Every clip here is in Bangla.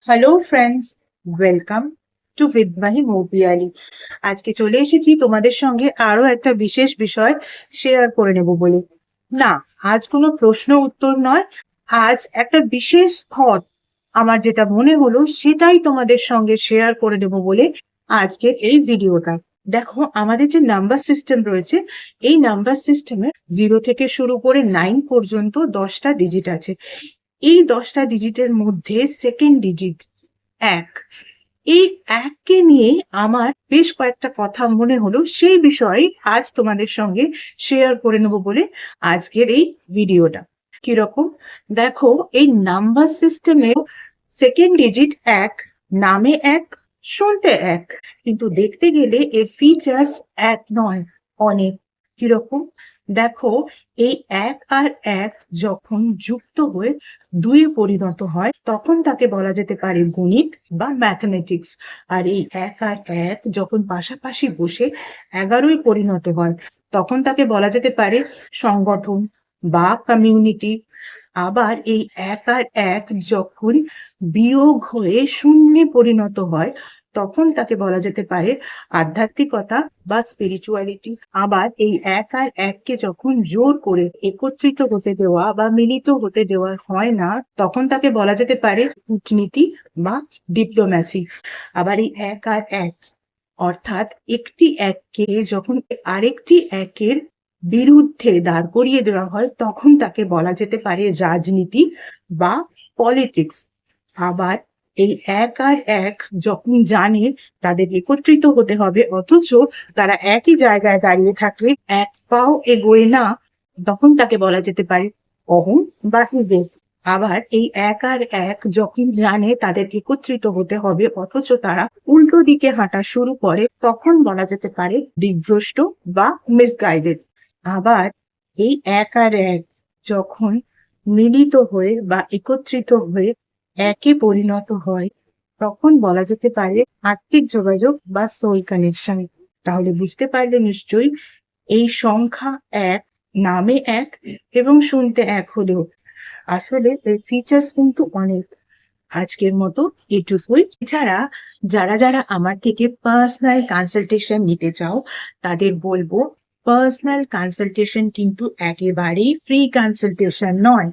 হ্যালো ফ্রেন্ডস, ওয়েলকাম টু বিদবাহি মৌপিয়ালি। আজকে চলে এসেছি তোমাদের সঙ্গে আরো একটা বিশেষ বিষয় শেয়ার করে নেব বলে। না, আজ কোনো প্রশ্ন উত্তর নয়, আজ একটা বিশেষ থট আমার যেটা মনে হলো সেটাই তোমাদের সঙ্গে শেয়ার করে নেব বলে আজকের এই ভিডিওটা। দেখো, আমাদের যে নাম্বার সিস্টেম রয়েছে, এই নাম্বার সিস্টেমে 0 থেকে শুরু করে 9 পর্যন্ত 10টা ডিজিট আছে। এই 10টা ডিজিটের মধ্যে সেকেন্ড ডিজিট 1। এই 1কে নিয়ে আমার বেশ কয়েকটা কথা মনে হলো, সেই বিষয়ে আজ তোমাদের সঙ্গে শেয়ার করে নেব বলে আজকের এই ভিডিওটা। কিরকম? দেখো, এই নাম্বার সিস্টেমে সেকেন্ড ডিজিট 1, নামে 1, শুনতে 1, কিন্তু দেখতে গেলে এর ফিচার্স এক নয়, অনেক। কিরকম? দেখো, এই 1 আর 1 যখন যুক্ত হয়ে 2 পরিণত হয় তখন তাকে বলা যেতে পারে গণিত বা ম্যাথমেটিক্স। আর এই 1 আর 1 যখন পাশাপাশি বসে 11 পরিণত হয় তখন তাকে বলা যেতে পারে সংগঠন বা কমিউনিটি। আবার এই 1 আর 1 যখন বিয়োগ হয়ে 0 পরিণত হয় তখন তাকে বলা যেতে পারে আধ্যাত্মিকতা বা স্পিরিচুয়ালিটি। আবার এই 1 আর 1কে যখন জোর করে একত্রিত হতে দেওয়া বা মিলিত হতে দেওয়া হয় না তখন তাকে বলা যেতে পারে কূটনীতি বা ডিপ্লোম্যাসি। আবার এই 1 আর 1 অর্থাৎ একটি 1কে যখন আরেকটি 1-এর বিরুদ্ধে দাঁড় করিয়ে দেওয়া হয় তখন তাকে বলা যেতে পারে রাজনীতি বা পলিটিক্স। আবার এই 1 আর 1 যখন জানে তাদের একত্রিত হতে হবে অথচ তারা একই জায়গায় দাঁড়িয়ে থাকলে এক পাও এগোয় না, তখন তাকে বলা যেতে পারে অহং বা ইগো। আবার এই 1 আর 1 যখন জানে তাদের একত্রিত হতে হবে অথচ তারা উল্টো দিকে হাঁটা শুরু করে তখন বলা যেতে পারে দিকভ্রষ্ট বা মিসগাইডেড। আবার এই 1 আর 1 যখন মিলিত হয়ে বা একত্রিত হয়ে একে পরিণত হয় তখন বলা যেতে পারে আত্মিক যোগাযোগ বা সোল কানেকশন। তাহলে বুঝতে পারলে নিশ্চয়ই, এই সংখ্যা 1, নামে 1 এবং শুনতে 1 হলেও আসলে এর ফিচার্স কিন্তু অনেক। আজকের মতো এটুকুই। এছাড়া যারা যারা আমার থেকে পার্সোনাল কনসালটেশন নিতে চাও তাদের বলবো, পার্সোনাল কনসালটেশন কিন্তু একেবারেই ফ্রি কনসালটেশন নয়।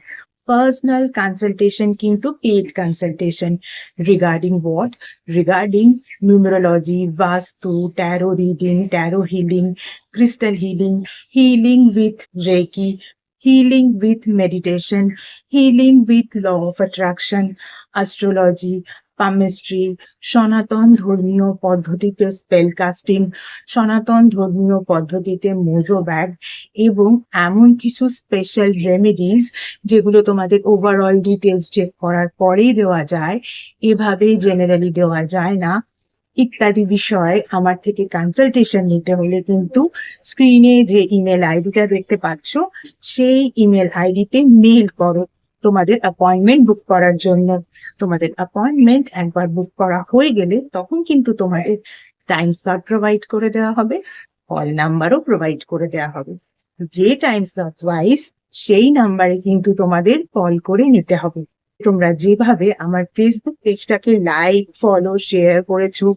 পার্সোনাল কনসালটেশন কিন্তু paid consultation. Regarding what? Regarding numerology, vastu, tarot reading, tarot healing, crystal healing, healing with Reiki, healing with meditation, healing with law of attraction, astrology, palmistry, সনাতন ধর্মীয় পদ্ধতিতে স্পেল কাস্টিং, সনাতন ধর্মীয় পদ্ধতিতে মোজো ব্যাগ এবং এমন কিছু স্পেশাল রেমেডিজ যেগুলো তোমাদের ওভারঅল ডিটেলস চেক করার পরেই দেওয়া যায়, এভাবেই জেনারেলি দেওয়া যায় না, ইত্যাদি বিষয়ে আমার থেকে কনসালটেশন নিতে হলে কিন্তু স্ক্রিনে যে ইমেল আইডিটা দেখতে পাচ্ছ সেই ইমেল আইডিতে মেইল করো তোমাদের অ্যাপয়েন্টমেন্ট বুক করার জন্য। তোমাদের অ্যাপয়েন্টমেন্ট একবার বুক করা হয়ে গেলে তখন কিন্তু তোমাদের টাইম স্লট প্রোভাইড করে দেওয়া হবে, কল নাম্বারও প্রোভাইড করে দেওয়া হবে। যে টাইম স্লট ওয়াইজ সেই নাম্বারে কিন্তু তোমাদের কল করে নিতে হবে। তোমরা যেভাবে আমার ফেসবুক পেজটাকে লাইক, ফলো, শেয়ার করেছো,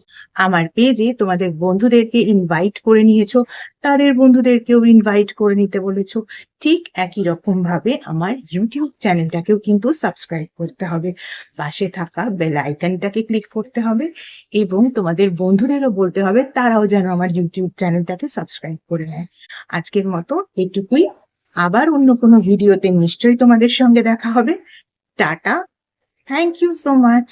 আমার পেজে তোমাদের বন্ধুদেরকে ইনভাইট করে নিয়েছো, তাদের বন্ধুদেরকেও ইনভাইট করে নিতে বলেছো, ঠিক একই রকম ভাবে আমার ইউটিউব চ্যানেলটাকেও কিন্তু সাবস্ক্রাইব করতে হবে। পাশে থাকা বেল আইকনটাকে ক্লিক করতে হবে এবং তোমাদের বন্ধুদেরও বলতে হবে তারাও যেন আমার ইউটিউব চ্যানেলটাকে সাবস্ক্রাইব করে নেয়। আজকের মতো এটুকুই। আবার অন্য কোনো ভিডিওতে নিশ্চয়ই তোমাদের সঙ্গে দেখা হবে। Tata. Thank you so much.